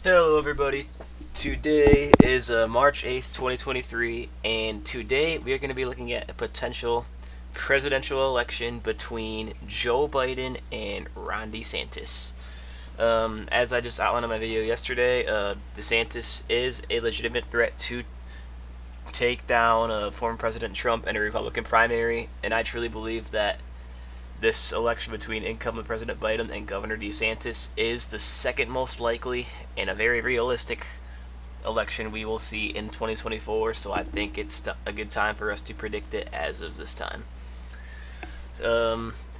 Hello everybody. Today is March 8th, 2023, and today we are going to be looking at a potential presidential election between Joe Biden and Ron DeSantis. As I just outlined in my video yesterday, DeSantis is a legitimate threat to take down former President Trump in a Republican primary, and I truly believe that this election between incumbent President Biden and Governor DeSantis is the second most likely and a very realistic election we will see in 2024, so I think it's a good time for us to predict it as of this time.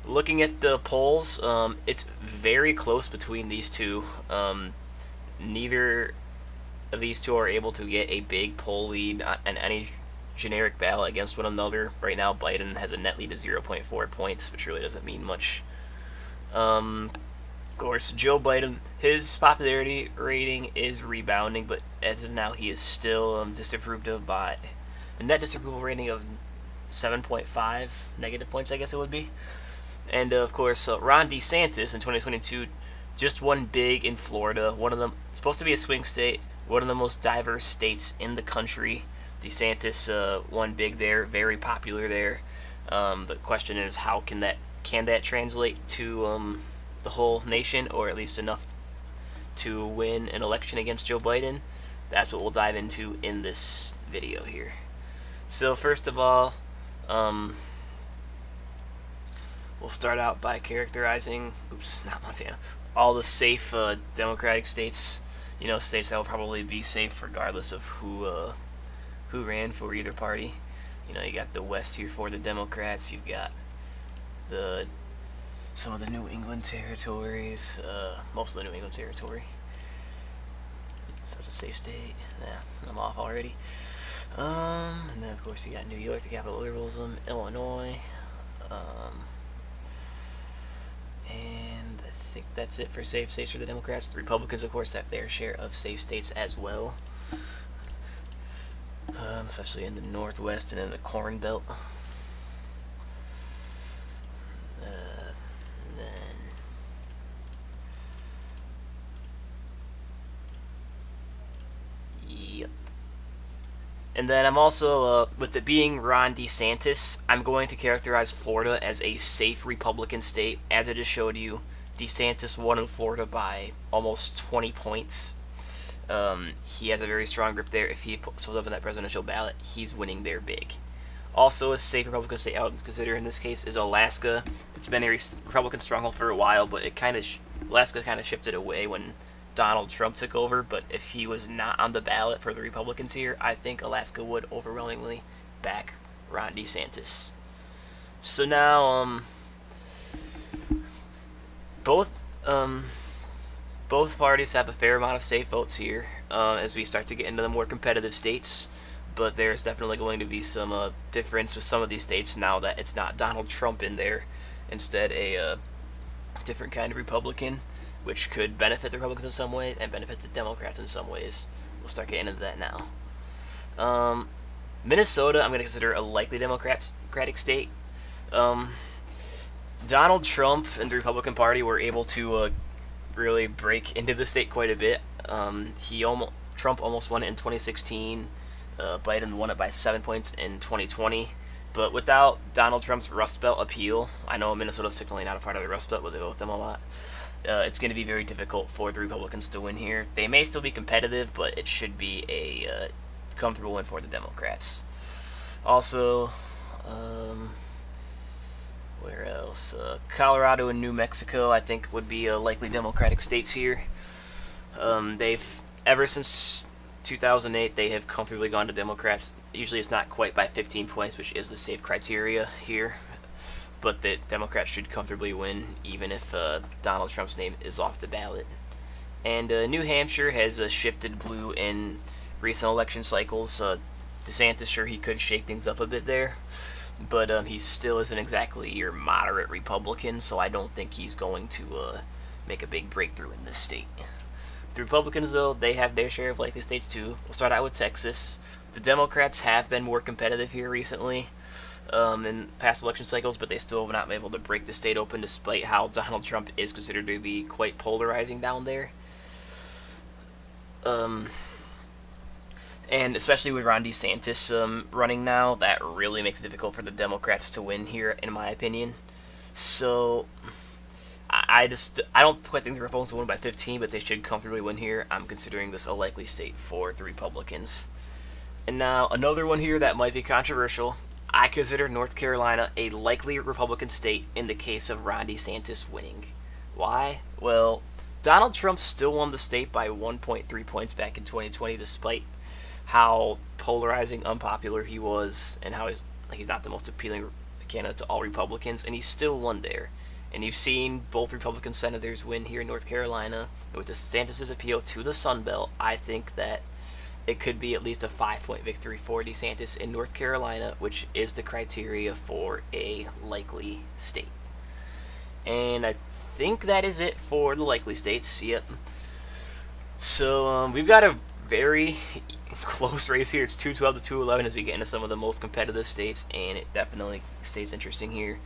Looking at the polls, it's very close between these two. Neither of these two are able to get a big poll lead on any generic ballot against one another. Right now, Biden has a net lead of 0.4 points, which really doesn't mean much. Of course, Joe Biden, his popularity rating is rebounding, but as of now, he is still disapproved of by a net disapproval rating of 7.5 negative points, I guess it would be. And of course, Ron DeSantis in 2022 just won big in Florida, one of them supposed to be a swing state, one of the most diverse states in the country. DeSantis won big there, very popular there. The question is, how can that translate to the whole nation, or at least enough to win an election against Joe Biden? That's what we'll dive into in this video here. So first of all, we'll start out by characterizing, not Montana, all the safe Democratic states. You know, states that will probably be safe regardless of who ran for either party. You know, you got the West here for the Democrats. You've got some of the New England territories, most of the New England territory. So it's a safe state. Yeah, I'm off already. And then of course you got New York, the capital of liberalism, Illinois, and I think that's it for safe states for the Democrats. The Republicans, of course, have their share of safe states as well. Especially in the Northwest and in the Corn Belt. And then I'm also, with it being Ron DeSantis, I'm going to characterize Florida as a safe Republican state. As I just showed you, DeSantis won in Florida by almost 20 points. He has a very strong grip there. If he shows up in that presidential ballot, he's winning there big. Also, a safe Republican state I would consider in this case is Alaska. It's been a Republican stronghold for a while, but Alaska kind of shifted away when Donald Trump took over. But if he was not on the ballot for the Republicans here, I think Alaska would overwhelmingly back Ron DeSantis. So now, both parties have a fair amount of safe votes here as we start to get into the more competitive states, but there's definitely going to be some difference with some of these states now that it's not Donald Trump in there, instead a different kind of Republican, which could benefit the Republicans in some ways and benefit the Democrats in some ways. We'll start getting into that now. Minnesota, I'm going to consider a likely Democratic state. Donald Trump and the Republican Party were able to really break into the state quite a bit. Trump almost won it in 2016. Biden won it by 7 points in 2020. But without Donald Trump's Rust Belt appeal, I know Minnesota's technically not a part of the Rust Belt, but they vote them a lot. It's going to be very difficult for the Republicans to win here. They may still be competitive, but it should be a comfortable win for the Democrats. Also, where else? Colorado and New Mexico, I think, would be likely Democratic states here. They've, ever since 2008, they have comfortably gone to Democrats. Usually it's not quite by 15 points, which is the safe criteria here. But the Democrats should comfortably win, even if Donald Trump's name is off the ballot. And New Hampshire has shifted blue in recent election cycles. DeSantis, sure, he could shake things up a bit there, but he still isn't exactly your moderate Republican, so I don't think he's going to make a big breakthrough in this state. The Republicans, though, they have their share of likely states too. We'll start out with Texas. The Democrats have been more competitive here recently in past election cycles, but they still have not been able to break the state open despite how Donald Trump is considered to be quite polarizing down there. Um, and especially with Ron DeSantis running now, that really makes it difficult for the Democrats to win here, in my opinion. So I don't quite think the Republicans will win by 15, but they should comfortably win here. I'm considering this a likely state for the Republicans. And now another one here that might be controversial. I consider North Carolina a likely Republican state in the case of Ron DeSantis winning. Why? Well, Donald Trump still won the state by 1.3 points back in 2020, despite how polarizing, unpopular he was, and how he's not the most appealing candidate to all Republicans, and he still won there. And you've seen both Republican senators win here in North Carolina. And with DeSantis' appeal to the Sun Belt, I think that it could be at least a 5-point victory for DeSantis in North Carolina, which is the criteria for a likely state. And I think that is it for the likely states. Yep. So we've got a very close race here. It's 212 to 211 as we get into some of the most competitive states, and it definitely stays interesting here.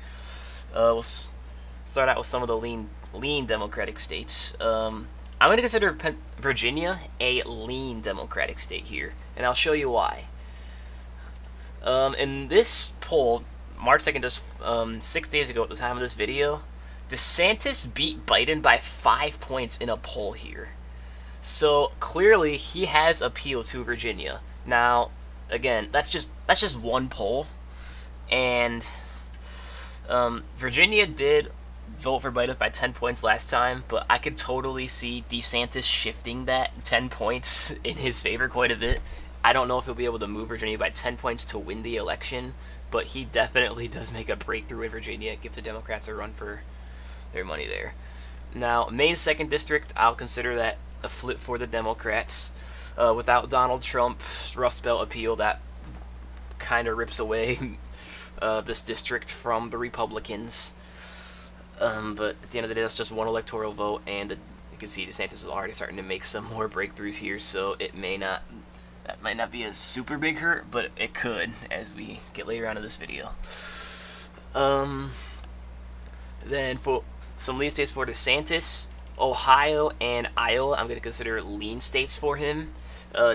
We'll start out with some of the lean Democratic states. I'm going to consider Virginia a lean Democratic state here, and I'll show you why. In this poll, March 2nd, just 6 days ago at the time of this video, DeSantis beat Biden by 5 points in a poll here. So clearly he has appeal to Virginia. Now, again, that's just one poll, and Virginia did vote for Biden by 10 points last time, but I could totally see DeSantis shifting that 10 points in his favor quite a bit. I don't know if he'll be able to move Virginia by 10 points to win the election, but he definitely does make a breakthrough in Virginia, give the Democrats a run for their money there. Now, Maine's 2nd District, I'll consider that a flip for the Democrats. Without Donald Trump's Rust Belt appeal, that kind of rips away this district from the Republicans. But at the end of the day, that's just one electoral vote, and you can see DeSantis is already starting to make some more breakthroughs here, so that might not be a super big hurt, but it could as we get later on in this video. Then for some lean states for DeSantis, Ohio and Iowa, I'm going to consider lean states for him.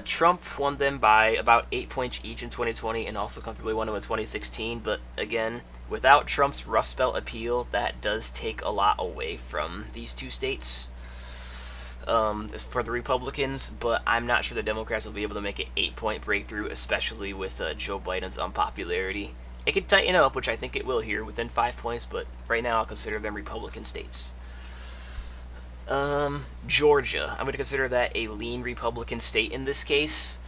Trump won them by about 8 points each in 2020 and also comfortably won them in 2016, but again, without Trump's Rust Belt appeal, that does take a lot away from these two states for the Republicans, but I'm not sure the Democrats will be able to make an 8-point breakthrough, especially with Joe Biden's unpopularity. It could tighten up, which I think it will here, within 5 points, but right now I'll consider them Republican states. Georgia, I'm going to consider that a lean Republican state in this case.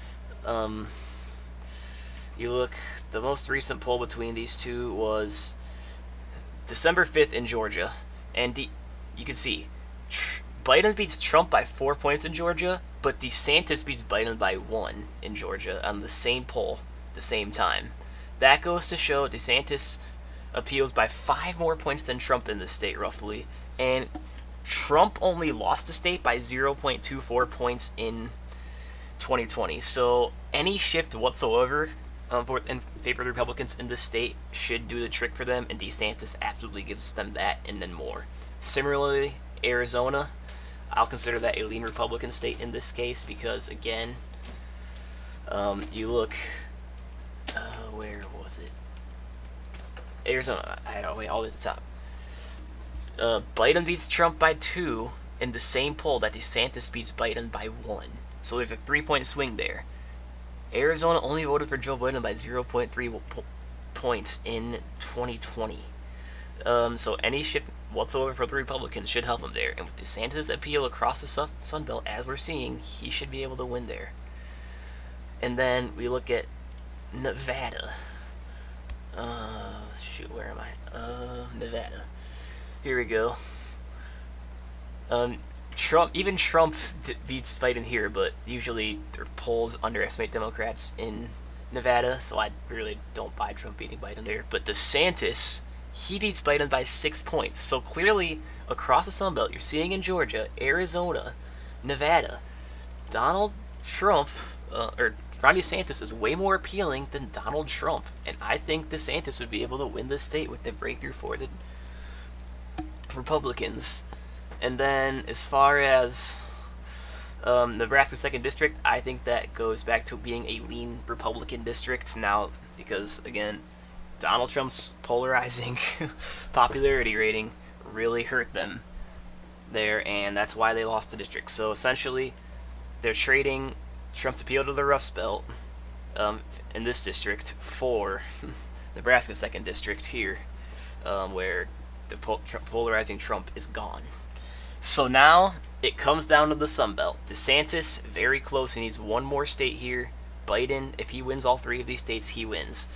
You look, the most recent poll between these two was December 5th in Georgia, and you can see Biden beats Trump by 4 points in Georgia, but DeSantis beats Biden by 1 in Georgia on the same poll at the same time. That goes to show DeSantis appeals by 5 more points than Trump in this state, roughly, and Trump only lost the state by 0.24 points in 2020. So any shift whatsoever in favor of the Republicans in this state should do the trick for them, and DeSantis absolutely gives them that and then more. Similarly, Arizona, I'll consider that a lean Republican state in this case because, again, you look, where was it? Arizona, I had all the way all the way at the top. Biden beats Trump by 2 in the same poll that DeSantis beats Biden by 1. So there's a 3-point swing there. Arizona only voted for Joe Biden by 0.3 points in 2020. So any shift whatsoever for the Republicans should help him there. And with DeSantis' appeal across the Sun Belt, as we're seeing, he should be able to win there. And then we look at Nevada. Shoot, where am I? Nevada. Here we go. Trump beats Biden here, but usually their polls underestimate Democrats in Nevada, so I really don't buy Trump beating Biden there. But DeSantis, he beats Biden by 6 points. So clearly, across the Sun Belt, you're seeing in Georgia, Arizona, Nevada, Donald Trump, or Ron DeSantis is way more appealing than Donald Trump. And I think DeSantis would be able to win this state with the breakthrough for the Republicans. And then as far as Nebraska's 2nd district, I think that goes back to being a lean Republican district now because, again, Donald Trump's polarizing popularity rating really hurt them there, and that's why they lost the district. So essentially, they're trading Trump's appeal to the Rust Belt in this district for Nebraska's 2nd district here, where the polarizing Trump is gone. So now it comes down to the Sun Belt. DeSantis, very close. He needs one more state here. Biden, if he wins all 3 of these states, he wins.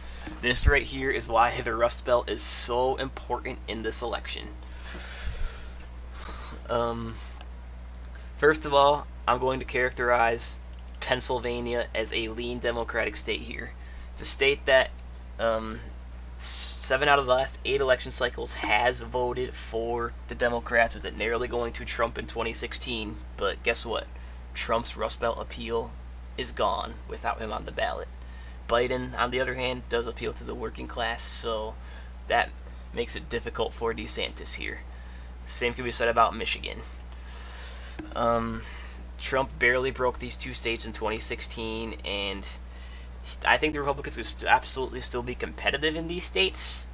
This right here is why the Rust Belt is so important in this election. First of all, I'm going to characterize Pennsylvania as a lean Democratic state here. It's a state that 7 out of the last 8 election cycles has voted for the Democrats, with it narrowly going to Trump in 2016. But guess what? Trump's Rust Belt appeal is gone without him on the ballot. Biden, on the other hand, does appeal to the working class, so that makes it difficult for DeSantis here. Same can be said about Michigan. Trump barely broke these 2 states in 2016, and I think the Republicans would absolutely still be competitive in these states,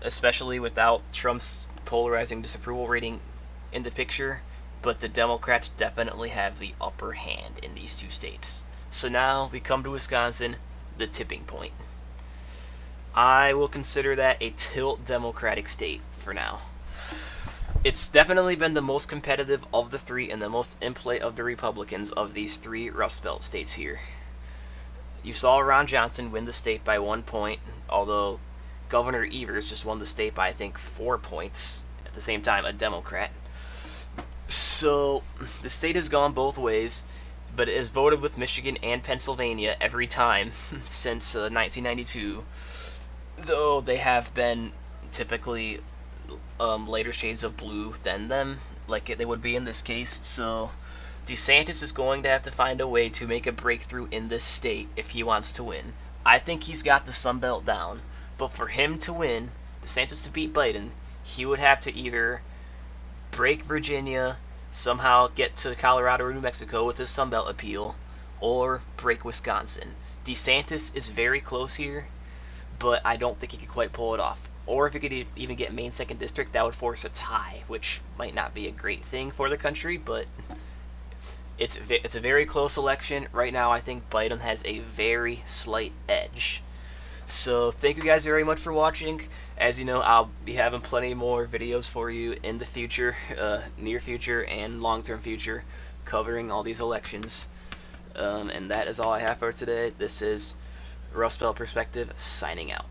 especially without Trump's polarizing disapproval rating in the picture, but the Democrats definitely have the upper hand in these 2 states. So now we come to Wisconsin, the tipping point. I will consider that a tilt Democratic state for now. It's definitely been the most competitive of the 3 and the most in play of the Republicans of these 3 Rust Belt states here. You saw Ron Johnson win the state by 1 point, although Governor Evers just won the state by, I think, 4 points, at the same time, a Democrat. So the state has gone both ways, but it has voted with Michigan and Pennsylvania every time since 1992, though they have been typically later shades of blue than them, like they would be in this case. So DeSantis is going to have to find a way to make a breakthrough in this state if he wants to win. I think he's got the Sun Belt down, but for him to win, DeSantis to beat Biden, he would have to either break Virginia, somehow get to Colorado or New Mexico with his Sun Belt appeal, or break Wisconsin. DeSantis is very close here, but I don't think he could quite pull it off. Or if he could even get Maine 2nd district, that would force a tie, which might not be a great thing for the country, but it's a very close election. Right now, I think Biden has a very slight edge. So thank you guys very much for watching. As you know, I'll be having plenty more videos for you in the future, near future and long-term future, covering all these elections. And that is all I have for today. This is Rust Belt Perspective, signing out.